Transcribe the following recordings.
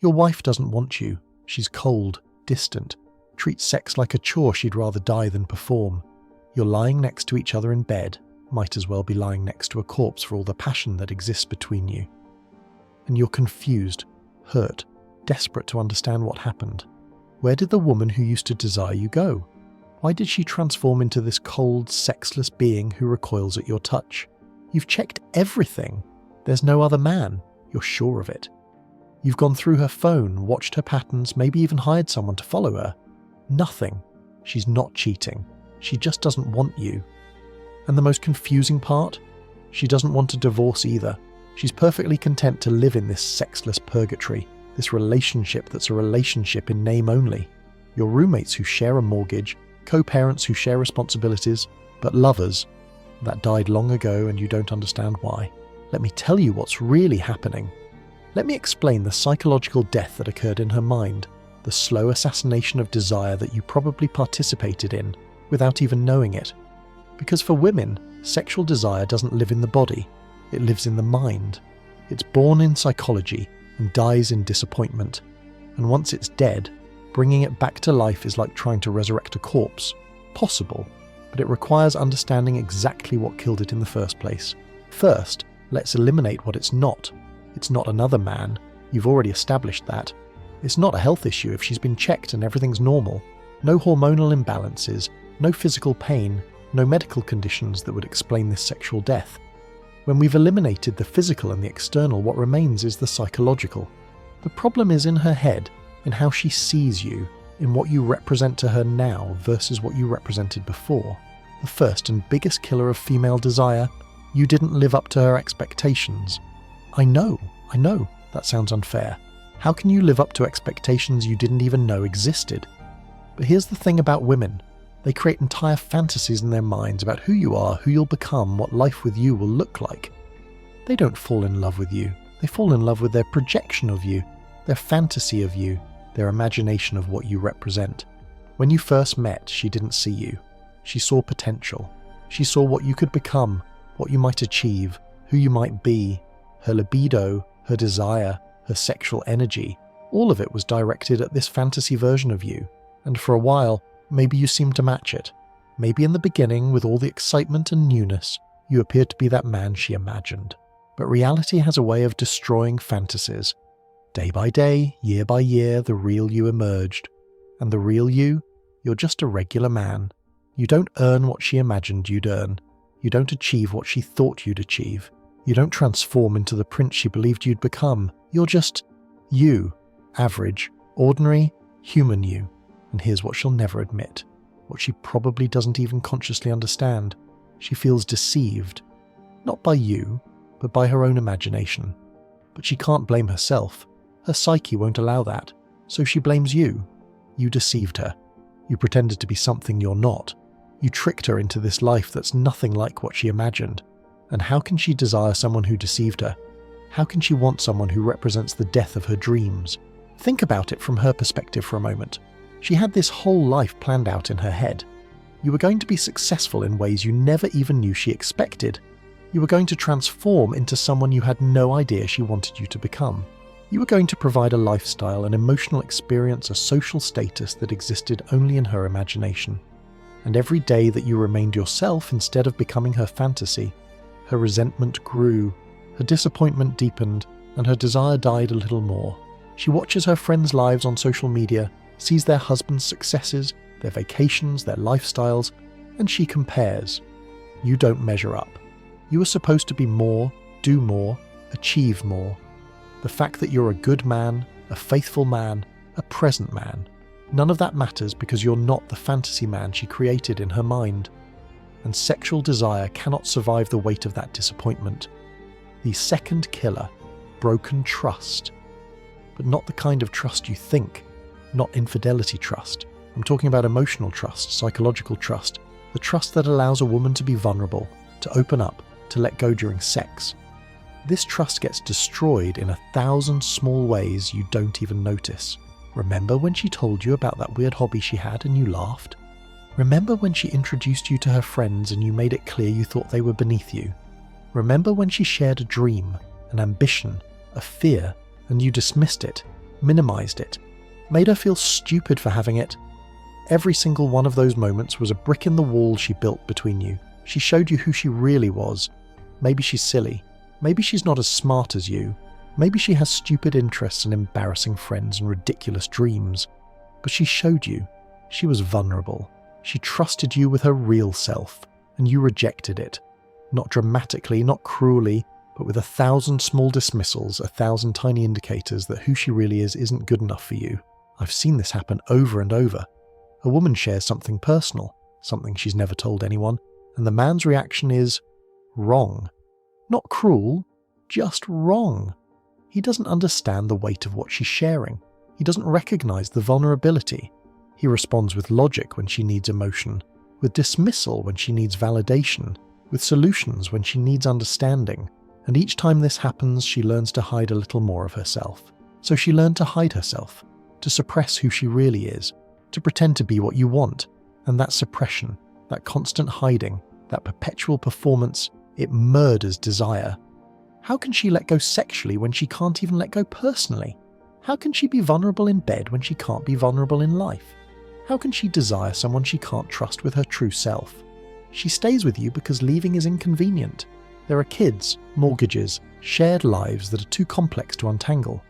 Your wife doesn't want you. She's cold, distant, treats sex like a chore she'd rather die than perform. You're lying next to each other in bed, might as well be lying next to a corpse for all the passion that exists between you. And you're confused, hurt, desperate to understand what happened. Where did the woman who used to desire you go? Why did she transform into this cold, sexless being who recoils at your touch? You've checked everything. There's no other man. You're sure of it. You've gone through her phone, watched her patterns, maybe even hired someone to follow her. Nothing. She's not cheating. She just doesn't want you. And the most confusing part? She doesn't want a divorce either. She's perfectly content to live in this sexless purgatory, this relationship that's a relationship in name only. Your roommates who share a mortgage, co-parents who share responsibilities, but lovers. That died long ago and you don't understand why. Let me tell you what's really happening. Let me explain the psychological death that occurred in her mind, the slow assassination of desire that you probably participated in without even knowing it. Because for women, sexual desire doesn't live in the body, it lives in the mind. It's born in psychology and dies in disappointment. And once it's dead, bringing it back to life is like trying to resurrect a corpse. Possible, but it requires understanding exactly what killed it in the first place. First, let's eliminate what it's not. It's not another man. You've already established that. It's not a health issue if she's been checked and everything's normal. No hormonal imbalances, no physical pain, no medical conditions that would explain this sexual death. When we've eliminated the physical and the external, what remains is the psychological. The problem is in her head, in how she sees you, in what you represent to her now versus what you represented before. The first and biggest killer of female desire, you didn't live up to her expectations. I know, that sounds unfair. How can you live up to expectations you didn't even know existed? But here's the thing about women. They create entire fantasies in their minds about who you are, who you'll become, what life with you will look like. They don't fall in love with you. They fall in love with their projection of you, their fantasy of you, their imagination of what you represent. When you first met, she didn't see you. She saw potential. She saw what you could become, what you might achieve, who you might be. Her libido, her desire, her sexual energy, all of it was directed at this fantasy version of you. And for a while, maybe you seemed to match it. Maybe in the beginning, with all the excitement and newness, you appeared to be that man she imagined. But reality has a way of destroying fantasies. Day by day, year by year, the real you emerged. And the real you? You're just a regular man. You don't earn what she imagined you'd earn. You don't achieve what she thought you'd achieve. You don't transform into the prince she believed you'd become. You're just you. Average, ordinary, human you. And here's what she'll never admit. What she probably doesn't even consciously understand. She feels deceived. Not by you, but by her own imagination. But she can't blame herself. Her psyche won't allow that. So she blames you. You deceived her. You pretended to be something you're not. You tricked her into this life that's nothing like what she imagined. And how can she desire someone who deceived her? How can she want someone who represents the death of her dreams? Think about it from her perspective for a moment. She had this whole life planned out in her head. You were going to be successful in ways you never even knew she expected. You were going to transform into someone you had no idea she wanted you to become. You were going to provide a lifestyle, an emotional experience, a social status that existed only in her imagination. And every day that you remained yourself instead of becoming her fantasy, her resentment grew, her disappointment deepened, and her desire died a little more. She watches her friends' lives on social media, sees their husbands' successes, their vacations, their lifestyles, and she compares. You don't measure up. You are supposed to be more, do more, achieve more. The fact that you're a good man, a faithful man, a present man, none of that matters because you're not the fantasy man she created in her mind. And sexual desire cannot survive the weight of that disappointment. The second killer, broken trust. But not the kind of trust you think, not infidelity trust. I'm talking about emotional trust, psychological trust, the trust that allows a woman to be vulnerable, to open up, to let go during sex. This trust gets destroyed in 1,000 small ways you don't even notice. Remember when she told you about that weird hobby she had and you laughed? Remember when she introduced you to her friends and you made it clear you thought they were beneath you? Remember when she shared a dream, an ambition, a fear, and you dismissed it? minimized it, made her feel stupid for having it. Every single one of those moments was a brick in the wall she built between you. She showed you who she really was. Maybe she's silly. Maybe she's not as smart as you. Maybe she has stupid interests and embarrassing friends and ridiculous dreams. But she showed you. She was vulnerable. She trusted you with her real self, and you rejected it. Not dramatically, not cruelly, but with 1,000 small dismissals, 1,000 tiny indicators that who she really is isn't good enough for you. I've seen this happen over and over. A woman shares something personal, something she's never told anyone, and the man's reaction is wrong. Not cruel, just wrong. He doesn't understand the weight of what she's sharing. He doesn't recognize the vulnerability. He responds with logic when she needs emotion, with dismissal when she needs validation, with solutions when she needs understanding. And each time this happens, she learns to hide a little more of herself. So she learned to hide herself, to suppress who she really is, to pretend to be what you want. And that suppression, that constant hiding, that perpetual performance, it murders desire. How can she let go sexually when she can't even let go personally? How can she be vulnerable in bed when she can't be vulnerable in life? How can she desire someone she can't trust with her true self? She stays with you because leaving is inconvenient. There are kids, mortgages, shared lives that are too complex to untangle.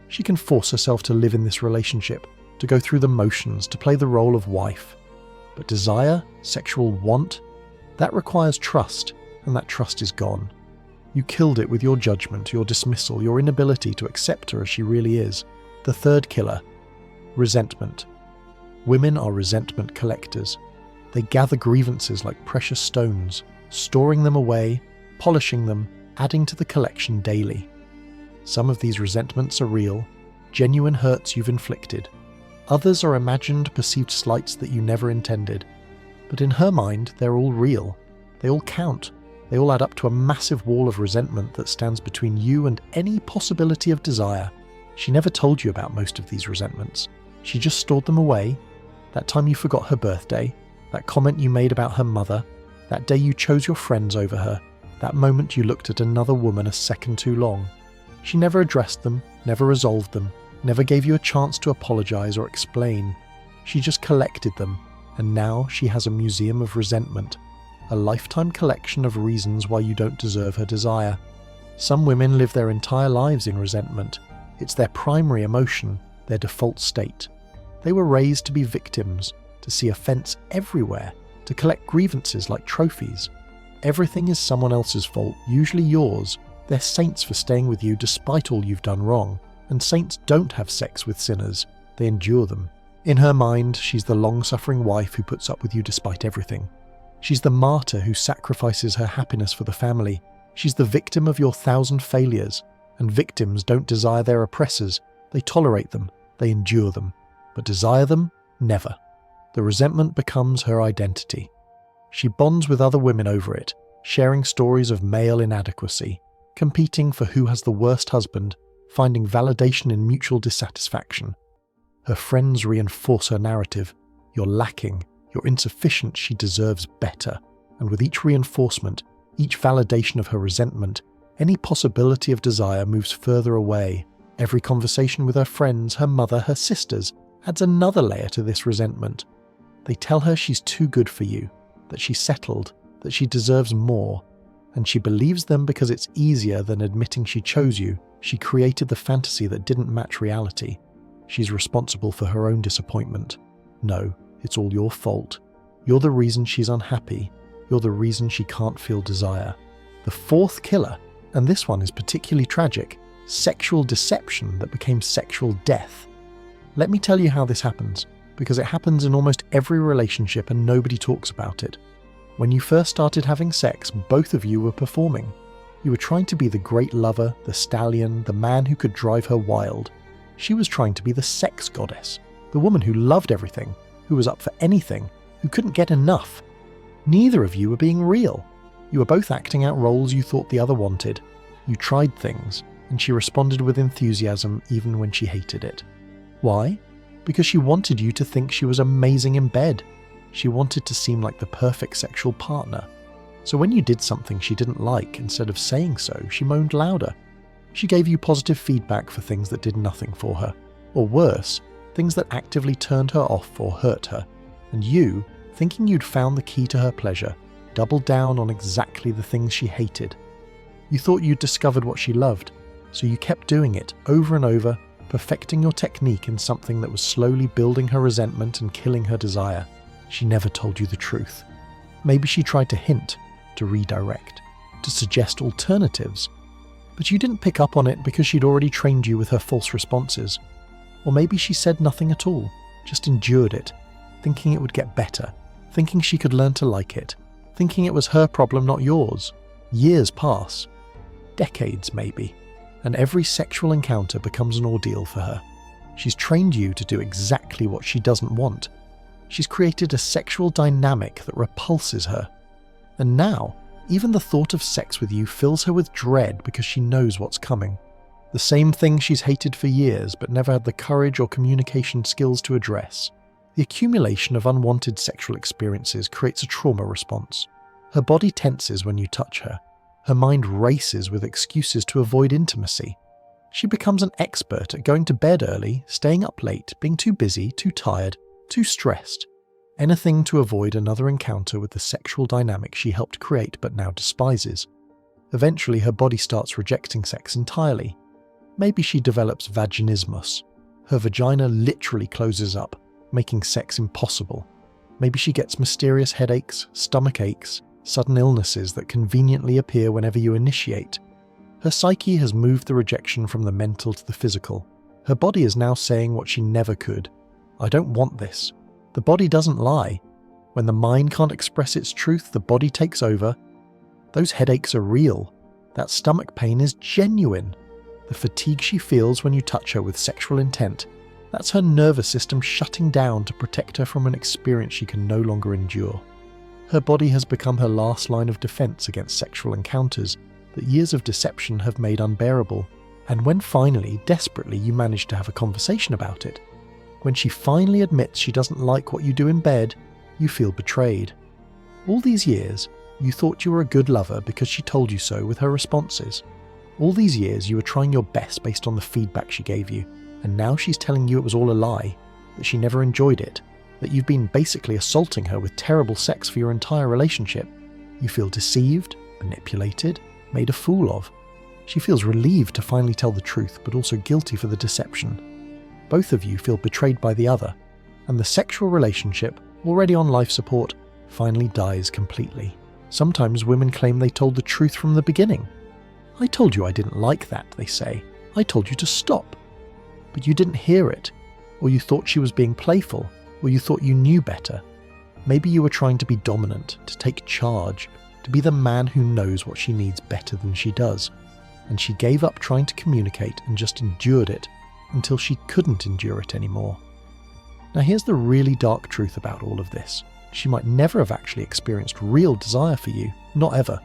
She can force herself to live in this relationship, to go through the motions, to play the role of wife. But desire, sexual want, that requires trust, and that trust is gone. You killed it with your judgment, your dismissal, your inability to accept her as she really is. The third killer, resentment. Women are resentment collectors. They gather grievances like precious stones, storing them away, polishing them, adding to the collection daily. Some of these resentments are real, genuine hurts you've inflicted. Others are imagined, perceived slights that you never intended. But in her mind, they're all real. They all count. They all add up to a massive wall of resentment that stands between you and any possibility of desire. She never told you about most of these resentments. She just stored them away. That time you forgot her birthday, that comment you made about her mother, that day you chose your friends over her, that moment you looked at another woman a second too long. She never addressed them, never resolved them, never gave you a chance to apologize or explain. She just collected them, and now she has a museum of resentment, a lifetime collection of reasons why you don't deserve her desire. Some women live their entire lives in resentment. It's their primary emotion, their default state. They were raised to be victims, to see offense everywhere, to collect grievances like trophies. Everything is someone else's fault, usually yours. They're saints for staying with you despite all you've done wrong. And saints don't have sex with sinners, they endure them. In her mind, she's the long-suffering wife who puts up with you despite everything. She's the martyr who sacrifices her happiness for the family. She's the victim of your 1,000 failures. And victims don't desire their oppressors. They tolerate them, they endure them. But desire them? Never. The resentment becomes her identity. She bonds with other women over it, sharing stories of male inadequacy, competing for who has the worst husband, finding validation in mutual dissatisfaction. Her friends reinforce her narrative. You're lacking, you're insufficient, she deserves better. And with each reinforcement, each validation of her resentment, any possibility of desire moves further away. Every conversation with her friends, her mother, her sisters, adds another layer to this resentment. They tell her she's too good for you, that she's settled, that she deserves more. And she believes them because it's easier than admitting she chose you. She created the fantasy that didn't match reality. She's responsible for her own disappointment. No, it's all your fault. You're the reason she's unhappy. You're the reason she can't feel desire. The fourth killer, and this one is particularly tragic, sexual deception that became sexual death. Let me tell you how this happens, because it happens in almost every relationship and nobody talks about it. When you first started having sex, both of you were performing. You were trying to be the great lover, the stallion, the man who could drive her wild. She was trying to be the sex goddess, the woman who loved everything, who was up for anything, who couldn't get enough. Neither of you were being real. You were both acting out roles you thought the other wanted. You tried things, and she responded with enthusiasm even when she hated it. Why? Because she wanted you to think she was amazing in bed. She wanted to seem like the perfect sexual partner. So when you did something she didn't like, instead of saying so, she moaned louder. She gave you positive feedback for things that did nothing for her. Or worse, things that actively turned her off or hurt her, and you, thinking you'd found the key to her pleasure, doubled down on exactly the things she hated. You thought you'd discovered what she loved, so you kept doing it over and over, perfecting your technique in something that was slowly building her resentment and killing her desire. She never told you the truth. Maybe she tried to hint, to redirect, to suggest alternatives, but you didn't pick up on it because she'd already trained you with her false responses. Or maybe she said nothing at all, just endured it, thinking it would get better, thinking she could learn to like it, thinking it was her problem, not yours. Years pass. Decades, maybe. And every sexual encounter becomes an ordeal for her. She's trained you to do exactly what she doesn't want. She's created a sexual dynamic that repulses her. And now, even the thought of sex with you fills her with dread because she knows what's coming. The same thing she's hated for years but never had the courage or communication skills to address. The accumulation of unwanted sexual experiences creates a trauma response. Her body tenses when you touch her. Her mind races with excuses to avoid intimacy. She becomes an expert at going to bed early, staying up late, being too busy, too tired, too stressed. Anything to avoid another encounter with the sexual dynamic she helped create but now despises. Eventually her body starts rejecting sex entirely. Maybe she develops vaginismus. Her vagina literally closes up, making sex impossible. Maybe she gets mysterious headaches, stomach aches, sudden illnesses that conveniently appear whenever you initiate. Her psyche has moved the rejection from the mental to the physical. Her body is now saying what she never could. I don't want this. The body doesn't lie. When the mind can't express its truth, the body takes over. Those headaches are real. That stomach pain is genuine. The fatigue she feels when you touch her with sexual intent, that's her nervous system shutting down to protect her from an experience she can no longer endure. Her body has become her last line of defense against sexual encounters that years of deception have made unbearable. And when finally, desperately, you manage to have a conversation about it, when she finally admits she doesn't like what you do in bed, you feel betrayed. All these years, you thought you were a good lover because she told you so with her responses. All these years you were trying your best based on the feedback she gave you, and now she's telling you it was all a lie, that she never enjoyed it, that you've been basically assaulting her with terrible sex for your entire relationship. You feel deceived, manipulated, made a fool of. She feels relieved to finally tell the truth, but also guilty for the deception. Both of you feel betrayed by the other, and the sexual relationship, already on life support, finally dies completely. Sometimes women claim they told the truth from the beginning. I told you I didn't like that, they say. I told you to stop. But you didn't hear it, or you thought she was being playful, or you thought you knew better. Maybe you were trying to be dominant, to take charge, to be the man who knows what she needs better than she does. And she gave up trying to communicate and just endured it until she couldn't endure it anymore. Now here's the really dark truth about all of this. She might never have actually experienced real desire for you, not ever.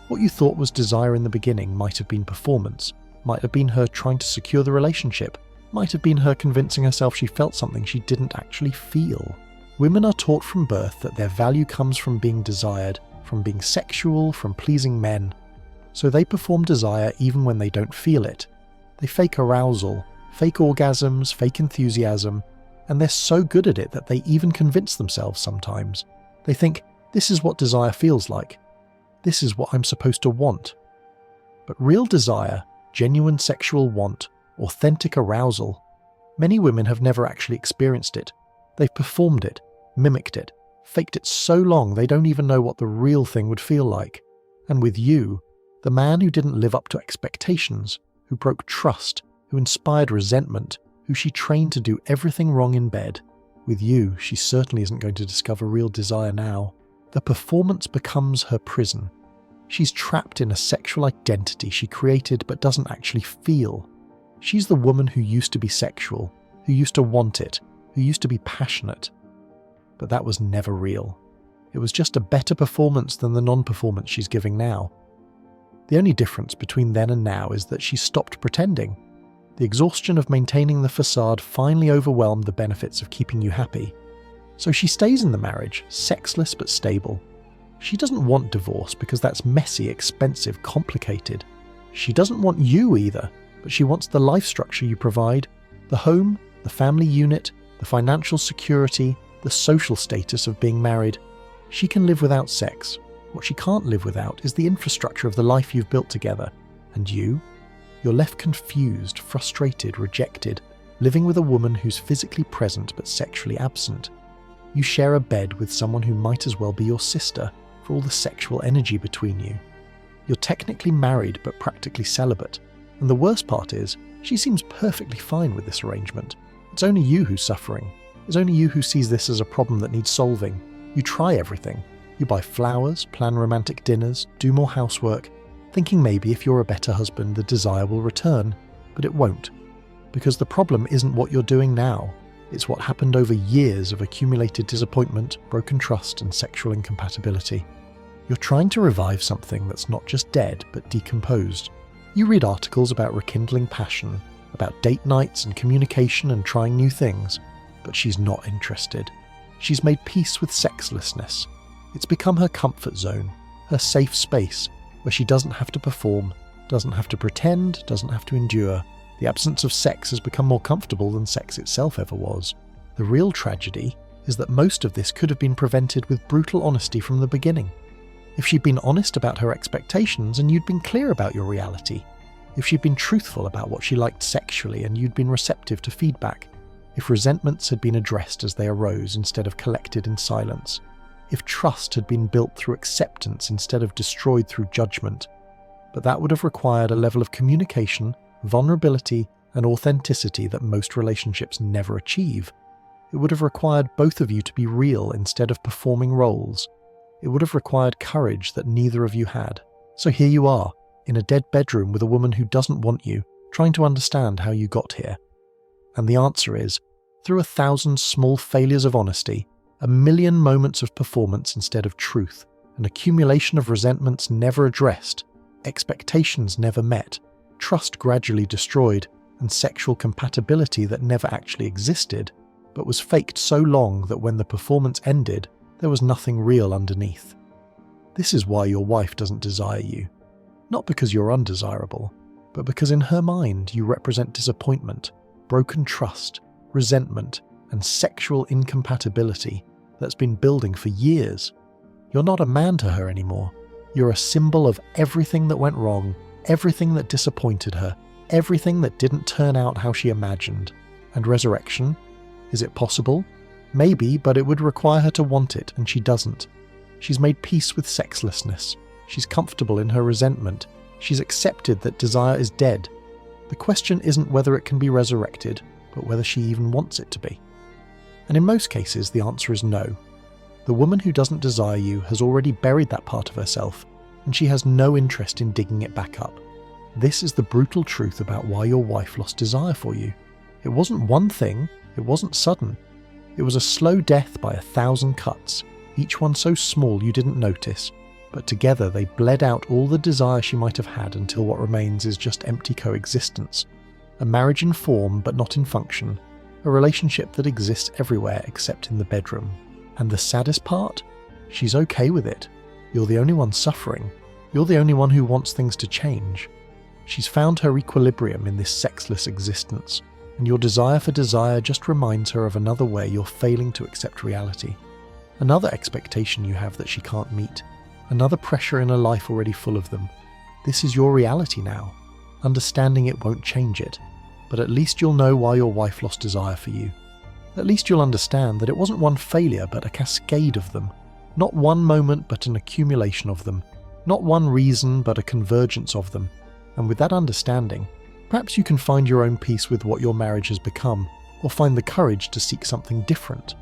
What you thought was desire in the beginning might have been performance, might have been her trying to secure the relationship, might have been her convincing herself she felt something she didn't actually feel. Women are taught from birth that their value comes from being desired, from being sexual, from pleasing men. So they perform desire even when they don't feel it. They fake arousal, fake orgasms, fake enthusiasm, and they're so good at it that they even convince themselves sometimes. They think, this is what desire feels like. This is what I'm supposed to want. But real desire, genuine sexual want, authentic arousal, many women have never actually experienced it. They've performed it, mimicked it, faked it so long they don't even know what the real thing would feel like. And with you, the man who didn't live up to expectations, who broke trust, who inspired resentment, who she trained to do everything wrong in bed, with you, she certainly isn't going to discover real desire now. The performance becomes her prison. She's trapped in a sexual identity she created but doesn't actually feel. She's the woman who used to be sexual, who used to want it, who used to be passionate. But that was never real. It was just a better performance than the non-performance she's giving now. The only difference between then and now is that she's stopped pretending. The exhaustion of maintaining the facade finally overwhelmed the benefits of keeping you happy. So she stays in the marriage, sexless but stable. She doesn't want divorce because that's messy, expensive, complicated. She doesn't want you either, but she wants the life structure you provide, The home, the family unit, the financial security, the social status of being married. She can live without sex. What she can't live without is the infrastructure of the life you've built together. And you're left confused, frustrated, rejected, living with a woman who's physically present but sexually absent. You share a bed with someone who might as well be your sister for all the sexual energy between you. You're technically married but practically celibate. And the worst part is, she seems perfectly fine with this arrangement. It's only you who's suffering. It's only you who sees this as a problem that needs solving. You try everything. You buy flowers, plan romantic dinners, do more housework, thinking maybe if you're a better husband the desire will return, but it won't. Because the problem isn't what you're doing now. It's what happened over years of accumulated disappointment, broken trust, and sexual incompatibility. You're trying to revive something that's not just dead, but decomposed. You read articles about rekindling passion, about date nights and communication and trying new things, but she's not interested. She's made peace with sexlessness. It's become her comfort zone, her safe space, where she doesn't have to perform, doesn't have to pretend, doesn't have to endure. The absence of sex has become more comfortable than sex itself ever was. The real tragedy is that most of this could have been prevented with brutal honesty from the beginning. If she'd been honest about her expectations and you'd been clear about your reality. If she'd been truthful about what she liked sexually and you'd been receptive to feedback. If resentments had been addressed as they arose instead of collected in silence. If trust had been built through acceptance instead of destroyed through judgment. But that would have required a level of communication, vulnerability, and authenticity that most relationships never achieve. It would have required both of you to be real instead of performing roles. It would have required courage that neither of you had. So here you are, in a dead bedroom with a woman who doesn't want you, trying to understand how you got here. And the answer is, through 1,000 small failures of honesty, 1,000,000 moments of performance instead of truth, an accumulation of resentments never addressed, expectations never met, trust gradually destroyed, and sexual compatibility that never actually existed, but was faked so long that when the performance ended, there was nothing real underneath. This is why your wife doesn't desire you. Not because you're undesirable, but because in her mind you represent disappointment, broken trust, resentment, and sexual incompatibility that's been building for years. You're not a man to her anymore. You're a symbol of everything that went wrong, everything that disappointed her, everything that didn't turn out how she imagined. And resurrection? Is it possible? Maybe, but it would require her to want it, and she doesn't. She's made peace with sexlessness. She's comfortable in her resentment. She's accepted that desire is dead. The question isn't whether it can be resurrected, but whether she even wants it to be. And in most cases, the answer is no. The woman who doesn't desire you has already buried that part of herself, and she has no interest in digging it back up. This is the brutal truth about why your wife lost desire for you. It wasn't one thing, it wasn't sudden. It was a slow death by 1,000 cuts, each one so small you didn't notice, but together they bled out all the desire she might have had until what remains is just empty coexistence. A marriage in form but not in function, a relationship that exists everywhere except in the bedroom. And the saddest part? She's okay with it. You're the only one suffering. You're the only one who wants things to change. She's found her equilibrium in this sexless existence, and your desire for desire just reminds her of another way you're failing to accept reality. Another expectation you have that she can't meet. Another pressure in a life already full of them. This is your reality now. Understanding it won't change it, but at least you'll know why your wife lost desire for you. At least you'll understand that it wasn't one failure but a cascade of them. Not one moment but an accumulation of them. Not one reason but a convergence of them. And with that understanding, perhaps you can find your own peace with what your marriage has become, or find the courage to seek something different.